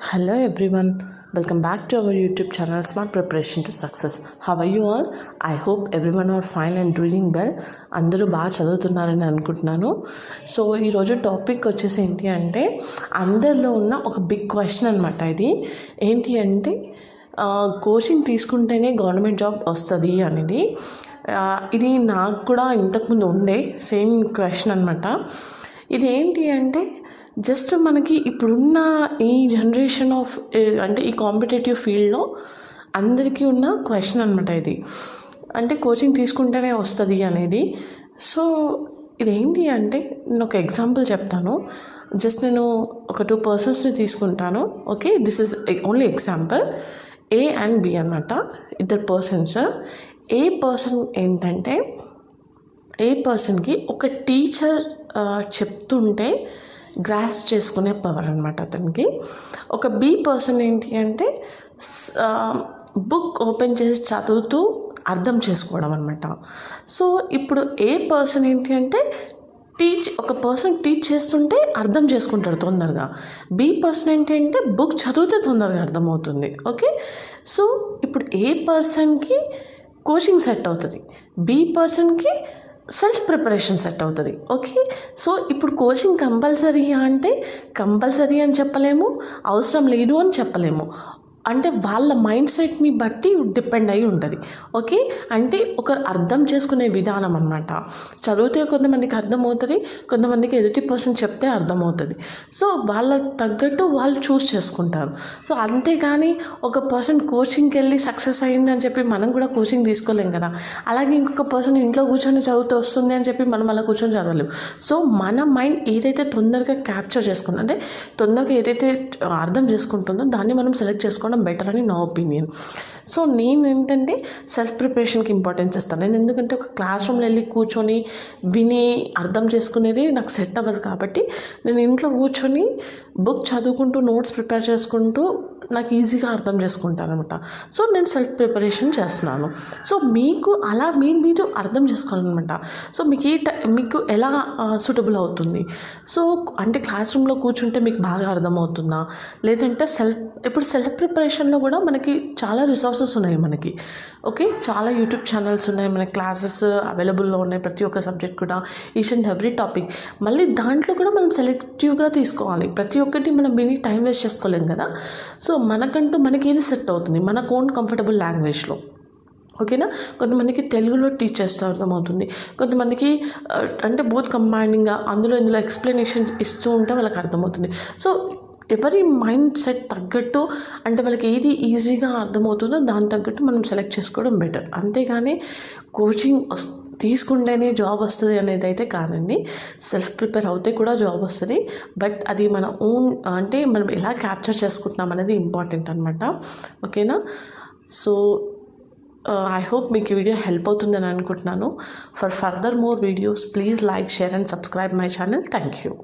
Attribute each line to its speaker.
Speaker 1: Hello everyone, welcome back to our YouTube channel Smart Preparation to Success. How are you all? I hope everyone are fine and doing well. అందరూ బాగా చదువుతున్నారని అనుకుంటున్నాను. So ఈరోజు topic వచ్చేసి ఏంటి అంటే అందరిలో ఉన్న ఒక బిగ్ క్వశ్చన్ అనమాట. ఇది ఏంటి అంటే కోచింగ్ తీసుకుంటేనే గవర్నమెంట్ జాబ్ వస్తుంది అనేది. ఇది నాకు కూడా ఇంతకుముందు ఉండే సేమ్ క్వశ్చన్ అనమాట. ఇది ఏంటి అంటే జస్ట్ మనకి ఇప్పుడున్న ఈ జనరేషన్ ఆఫ్ అంటే ఈ కాంపిటేటివ్ ఫీల్డ్లో అందరికీ ఉన్న క్వశ్చన్ అనమాట ఇది. అంటే కోచింగ్ తీసుకుంటేనే వస్తుంది అనేది. సో ఇదేంటి అంటే నేను ఒక ఎగ్జాంపుల్ చెప్తాను. జస్ట్ నేను ఒక 2 పర్సన్స్ని తీసుకుంటాను. Okay, this is only example. A and B అనమాట, ఇద్దరు పర్సన్స్. ఏ పర్సన్ ఏంటంటే ఏ పర్సన్కి ఒక టీచర్ చెప్తుంటే గ్రాస్ చేసుకునే పవర్ అనమాట అతనికి. ఒక బి పర్సన్ ఏంటి అంటే బుక్ ఓపెన్ చేసి చదువుతూ అర్థం చేసుకోవడం అనమాట. సో ఇప్పుడు ఏ పర్సన్ ఏంటి అంటే ఒక పర్సన్ టీచ్ చేస్తుంటే అర్థం చేసుకుంటాడు తొందరగా. బి పర్సన్ ఏంటంటే బుక్ చదివితే తొందరగా అర్థమవుతుంది. ఓకే, సో ఇప్పుడు ఏ పర్సన్కి కోచింగ్ సెట్ అవుతుంది, బి పర్సన్కి సెల్ఫ్ ప్రిపరేషన్ సెట్ అవుతుంది. ఓకే, సో ఇప్పుడు కోచింగ్ కంపల్సరీయా అంటే కంపల్సరీ అని చెప్పలేము, అవసరం లేదు అని చెప్పలేము. అంటే వాళ్ళ మైండ్ సెట్ని బట్టి డిపెండ్ అయి ఉంటుంది. ఓకే, అంటే ఒకరు అర్థం చేసుకునే విధానం అన్నమాట. చదివితే కొంతమందికి అర్థమవుతుంది, కొంతమందికి ఎదుటి పర్సన్ చెప్తే అర్థమవుతుంది. సో వాళ్ళకి తగ్గట్టు వాళ్ళు చూస్ చేసుకుంటారు. సో అంతేగాని ఒక పర్సన్ కోచింగ్కి వెళ్ళి సక్సెస్ అయ్యిందని చెప్పి మనం కూడా కోచింగ్ తీసుకోలేం కదా. అలాగే ఇంకొక పర్సన్ ఇంట్లో కూర్చొని చదివితే వస్తుంది అని చెప్పి మనం అలా కూర్చొని చదవలేము. సో మన మైండ్ ఏదైతే తొందరగా క్యాప్చర్ చేసుకుంటుందో, అంటే తొందరగా ఏదైతే అర్థం చేసుకుంటుందో దాన్ని మనం సెలెక్ట్ చేసుకోవడం బెటర్ అని నా ఒపీనియన్. సో నేను ఏంటంటే సెల్ఫ్ ప్రిపరేషన్కి ఇంపార్టెన్స్ ఇస్తాను. నేను ఎందుకంటే ఒక క్లాస్ రూమ్లో వెళ్ళి కూర్చొని విని అర్థం చేసుకునేది నాకు సెట్ అవ్వదు. కాబట్టి నేను ఇంట్లో కూర్చొని బుక్ చదువుకుంటూ నోట్స్ ప్రిపేర్ చేసుకుంటూ నాకు ఈజీగా అర్థం చేసుకుంటాను అనమాట. సో నేను సెల్ఫ్ ప్రిపరేషన్ చేస్తున్నాను. సో మీకు అలా మీరు అర్థం చేసుకోవాలన్నమాట. సో మీకు ఎలా సూటబుల్ అవుతుంది. సో అంటే క్లాస్ రూమ్లో కూర్చుంటే మీకు బాగా అర్థమవుతుందా, లేదంటే ఇప్పుడు సెల్ఫ్ ప్రిపరేషన్లో కూడా మనకి చాలా రిసోర్సెస్ ఉన్నాయి మనకి. ఓకే, చాలా యూట్యూబ్ ఛానల్స్ ఉన్నాయి, మన క్లాసెస్ అవైలబుల్లో ఉన్నాయి ప్రతి ఒక్క సబ్జెక్ట్ కూడా, ఈచ్ అండ్ ఎవ్రీ టాపిక్. మళ్ళీ దాంట్లో కూడా మనం సెలెక్టివ్గా తీసుకోవాలి. ప్రతి ఒక్కటి మనం విని టైం వేస్ట్ చేసుకోలేం కదా. సో మనకి ఏది సెట్ అవుతుంది మన ఓన్ కంఫర్టబుల్ లాంగ్వేజ్లో. ఓకేనా, కొంతమందికి తెలుగులో టీచ్ చేస్తే అర్థమవుతుంది, కొంతమందికి అంటే బోత్ కంబైనింగ్గా ఇందులో ఎక్స్ప్లెనేషన్ ఇస్తూ ఉంటే వాళ్ళకి అర్థమవుతుంది. సో ఎవరి మైండ్ సెట్ తగ్గట్టు, అంటే వాళ్ళకి ఏది ఈజీగా అర్థమవుతుందో దాని తగ్గట్టు మనం సెలెక్ట్ చేసుకోవడం బెటర్. అంతేగాని కోచింగ్ తీసుకుంటేనే జాబ్ వస్తుంది అనేది అయితే కాదండి. సెల్ఫ్ ప్రిపేర్ అవుతే కూడా జాబ్ వస్తుంది. బట్ అది మన ఓన్, అంటే మనం ఎలా క్యాప్చర్ చేసుకుంటున్నాం అనేది ఇంపార్టెంట్ అనమాట. ఓకేనా, సో ఐ హోప్ మీకు ఈ వీడియో హెల్ప్ అవుతుందని అనుకుంటున్నాను. For further more videos please like, share and subscribe my channel. Thank you.